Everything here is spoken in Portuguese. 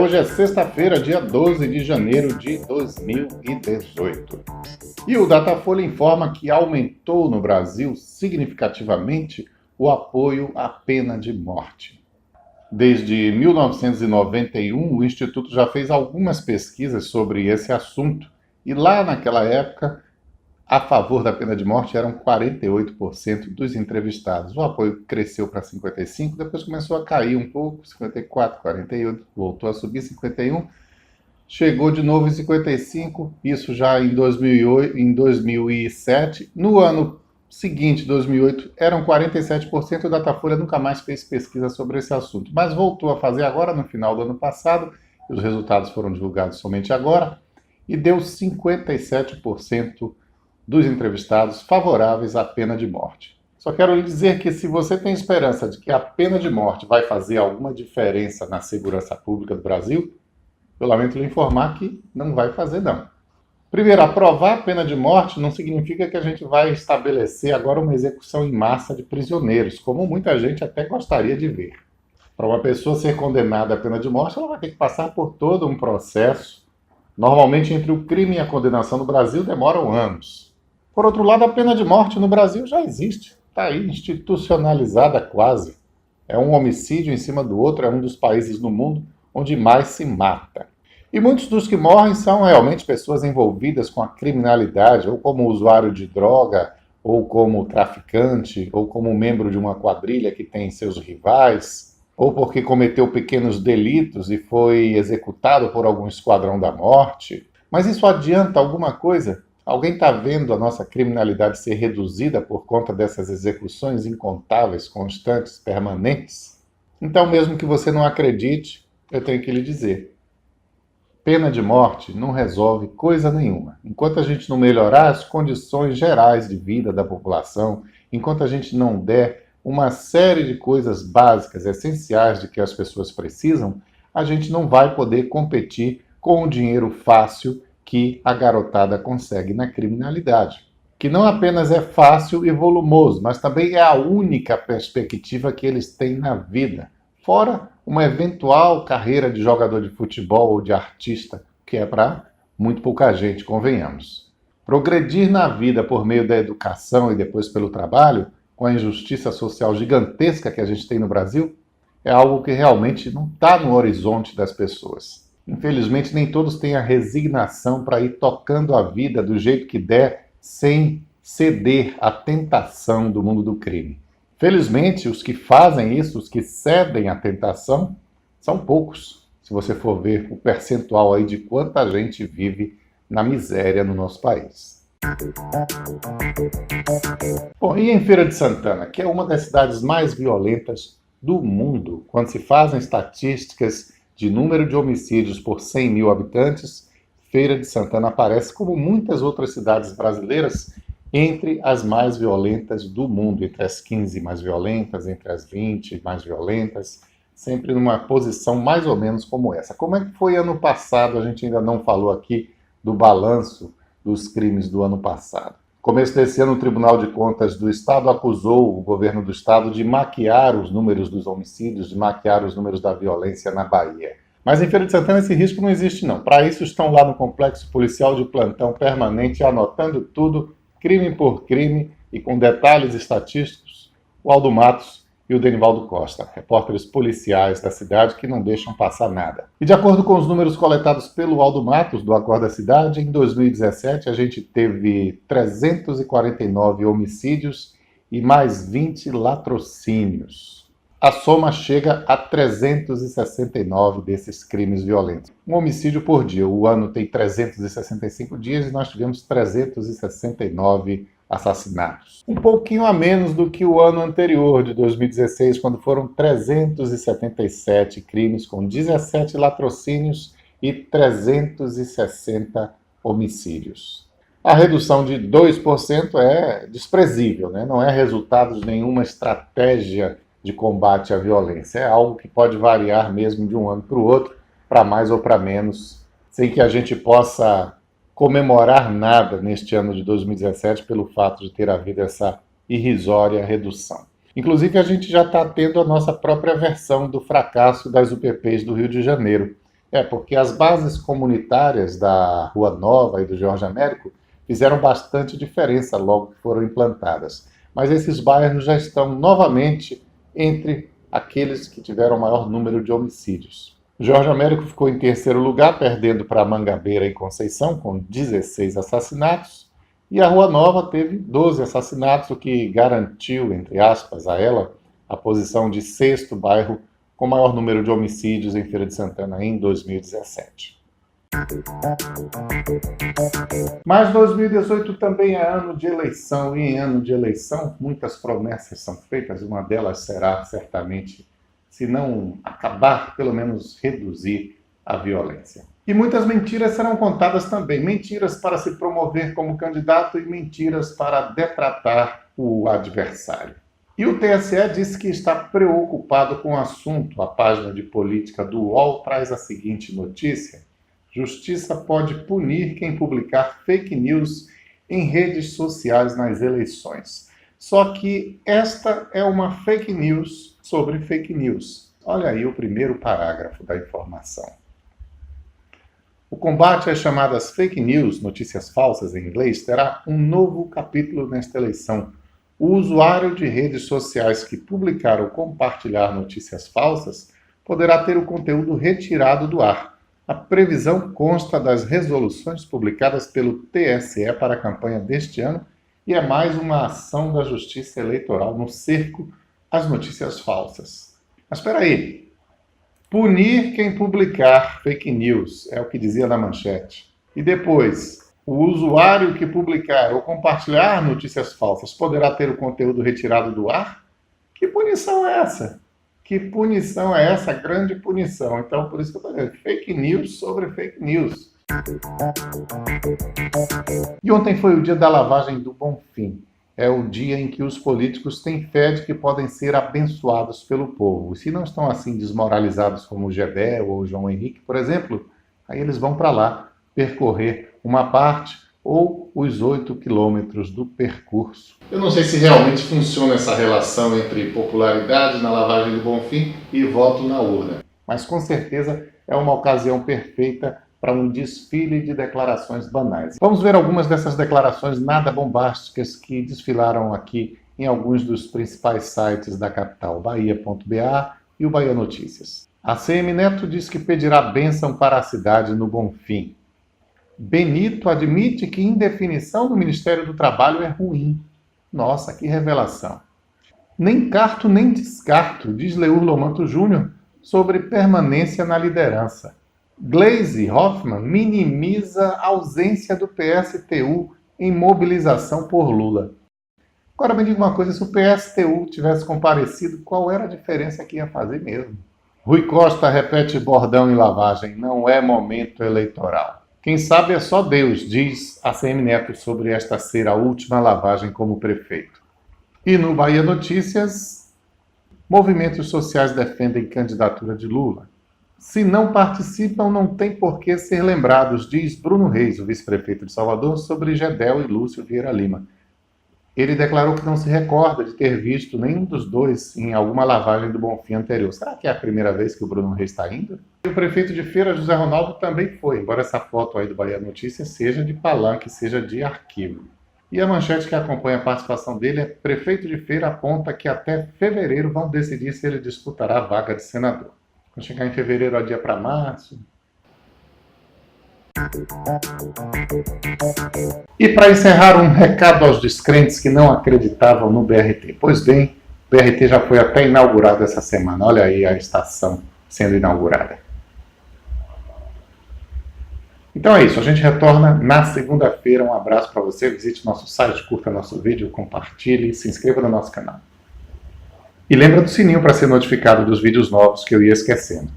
Hoje é sexta-feira, dia 12 de janeiro de 2018. E o Datafolha informa que aumentou no Brasil significativamente o apoio à pena de morte. Desde 1991, o Instituto já fez algumas pesquisas sobre esse assunto, e lá naquela época, a favor da pena de morte eram 48% dos entrevistados. O apoio cresceu para 55%, depois começou a cair um pouco, 54%, 48%, voltou a subir 51%, chegou de novo em 55%, isso já em 2007. No ano seguinte, 2008, eram 47%, o Datafolha nunca mais fez pesquisa sobre esse assunto, mas voltou a fazer agora, no final do ano passado, e os resultados foram divulgados somente agora, e deu 57% dos entrevistados favoráveis à pena de morte. Só quero lhe dizer que se você tem esperança de que a pena de morte vai fazer alguma diferença na segurança pública do Brasil, eu lamento lhe informar que não vai fazer, não. Primeiro, aprovar a pena de morte não significa que a gente vai estabelecer agora uma execução em massa de prisioneiros, como muita gente até gostaria de ver. Para uma pessoa ser condenada à pena de morte, ela vai ter que passar por todo um processo. Normalmente, entre o crime e a condenação no Brasil, demoram anos. Por outro lado, a pena de morte no Brasil já existe, está aí institucionalizada quase. É um homicídio em cima do outro, é um dos países no mundo onde mais se mata. E muitos dos que morrem são realmente pessoas envolvidas com a criminalidade, ou como usuário de droga, ou como traficante, ou como membro de uma quadrilha que tem seus rivais, ou porque cometeu pequenos delitos e foi executado por algum esquadrão da morte. Mas isso adianta alguma coisa? Alguém está vendo a nossa criminalidade ser reduzida por conta dessas execuções incontáveis, constantes, permanentes? Então, mesmo que você não acredite, eu tenho que lhe dizer: pena de morte não resolve coisa nenhuma. Enquanto a gente não melhorar as condições gerais de vida da população, enquanto a gente não der uma série de coisas básicas, essenciais de que as pessoas precisam, a gente não vai poder competir com o dinheiro fácil que a garotada consegue na criminalidade. Que não apenas é fácil e volumoso, mas também é a única perspectiva que eles têm na vida. Fora uma eventual carreira de jogador de futebol ou de artista, que é para muito pouca gente, convenhamos. Progredir na vida por meio da educação e depois pelo trabalho, com a injustiça social gigantesca que a gente tem no Brasil, é algo que realmente não está no horizonte das pessoas. Infelizmente, nem todos têm a resignação para ir tocando a vida do jeito que der, sem ceder à tentação do mundo do crime. Felizmente, os que fazem isso, os que cedem à tentação, são poucos. Se você for ver o percentual aí de quanta gente vive na miséria no nosso país. Bom, e em Feira de Santana, que é uma das cidades mais violentas do mundo, quando se fazem estatísticas de número de homicídios por 100 mil habitantes, Feira de Santana aparece, como muitas outras cidades brasileiras, entre as mais violentas do mundo, entre as 15 mais violentas, entre as 20 mais violentas, sempre numa posição mais ou menos como essa. Como é que foi ano passado? A gente ainda não falou aqui do balanço dos crimes do ano passado. Começo desse ano, o Tribunal de Contas do Estado acusou o governo do Estado de maquiar os números dos homicídios, de maquiar os números da violência na Bahia. Mas em Feira de Santana esse risco não existe, não. Para isso estão lá no complexo policial de plantão permanente, anotando tudo, crime por crime e com detalhes estatísticos, o Aldo Matos e o Denivaldo Costa, repórteres policiais da cidade que não deixam passar nada. E de acordo com os números coletados pelo Aldo Matos, do Acorda Cidade, em 2017 a gente teve 349 homicídios e mais 20 latrocínios. A soma chega a 369 desses crimes violentos. Um homicídio por dia. O ano tem 365 dias e nós tivemos 369 assassinatos. Um pouquinho a menos do que o ano anterior, de 2016, quando foram 377 crimes, com 17 latrocínios e 360 homicídios. A redução de 2% é desprezível, né? Não é resultado de nenhuma estratégia de combate à violência. É algo que pode variar mesmo de um ano para o outro, para mais ou para menos, sem que a gente possa comemorar nada neste ano de 2017 pelo fato de ter havido essa irrisória redução. Inclusive, a gente já está tendo a nossa própria versão do fracasso das UPPs do Rio de Janeiro. Porque as bases comunitárias da Rua Nova e do Jorge Américo fizeram bastante diferença logo que foram implantadas. Mas esses bairros já estão novamente entre aqueles que tiveram o maior número de homicídios. Jorge Américo ficou em terceiro lugar, perdendo para Mangabeira e Conceição, com 16 assassinatos. E a Rua Nova teve 12 assassinatos, o que garantiu, entre aspas, a ela a posição de sexto bairro com maior número de homicídios em Feira de Santana em 2017. Mas 2018 também é ano de eleição, e em ano de eleição muitas promessas são feitas, uma delas será certamente, se não acabar, pelo menos reduzir a violência. E muitas mentiras serão contadas também, mentiras para se promover como candidato e mentiras para detratar o adversário. E o TSE disse que está preocupado com o assunto. A página de política do UOL traz a seguinte notícia: Justiça pode punir quem publicar fake news em redes sociais nas eleições. Só que esta é uma fake news sobre fake news. Olha aí o primeiro parágrafo da informação. O combate às chamadas fake news, notícias falsas em inglês, terá um novo capítulo nesta eleição. O usuário de redes sociais que publicar ou compartilhar notícias falsas poderá ter o conteúdo retirado do ar. A previsão consta das resoluções publicadas pelo TSE para a campanha deste ano e é mais uma ação da Justiça Eleitoral no cerco às notícias falsas. Mas espera aí. Punir quem publicar fake news, é o que dizia na manchete. E depois, o usuário que publicar ou compartilhar notícias falsas poderá ter o conteúdo retirado do ar? Que punição é essa? Que punição é essa? Grande punição. Então, por isso que eu estou dizendo, fake news sobre fake news. E ontem foi o dia da lavagem do Bonfim. É o dia em que os políticos têm fé de que podem ser abençoados pelo povo. E se não estão assim desmoralizados como o Gedel ou o João Henrique, por exemplo, aí eles vão para lá percorrer uma parte ou os 8 quilômetros do percurso. Eu não sei se realmente funciona essa relação entre popularidade na lavagem do Bonfim e voto na urna. Mas com certeza é uma ocasião perfeita para um desfile de declarações banais. Vamos ver algumas dessas declarações nada bombásticas que desfilaram aqui em alguns dos principais sites da capital, Bahia.ba e o Bahia Notícias. A ACM Neto diz que pedirá bênção para a cidade no Bonfim. Benito admite que indefinição do Ministério do Trabalho é ruim. Nossa, que revelação. Nem carto nem descarto, diz Leur Lomanto Júnior sobre permanência na liderança. Gleisi Hoffmann minimiza a ausência do PSTU em mobilização por Lula. Agora me diga uma coisa, se o PSTU tivesse comparecido, qual era a diferença que ia fazer mesmo? Rui Costa repete bordão em lavagem, não é momento eleitoral. Quem sabe é só Deus, diz ACM Neto sobre esta ser a última lavagem como prefeito. E no Bahia Notícias, movimentos sociais defendem candidatura de Lula. Se não participam, não tem por que ser lembrados, diz Bruno Reis, o vice-prefeito de Salvador, sobre Gedel e Lúcio Vieira Lima. Ele declarou que não se recorda de ter visto nenhum dos dois em alguma lavagem do Bonfim anterior. Será que é a primeira vez que o Bruno Reis está indo? E o prefeito de Feira, José Ronaldo, também foi, embora essa foto aí do Bahia Notícias seja de palanque, seja de arquivo. E a manchete que acompanha a participação dele é: prefeito de Feira aponta que até fevereiro vão decidir se ele disputará a vaga de senador. Quando chegar em fevereiro, adia para março. E para encerrar, um recado aos descrentes que não acreditavam no BRT. Pois bem, o BRT já foi até inaugurado essa semana. Olha aí a estação sendo inaugurada. Então é isso, a gente retorna na segunda-feira. Um abraço para você, visite nosso site, curta nosso vídeo, compartilhe, se inscreva no nosso canal. E lembra do sininho para ser notificado dos vídeos novos que eu ia esquecendo.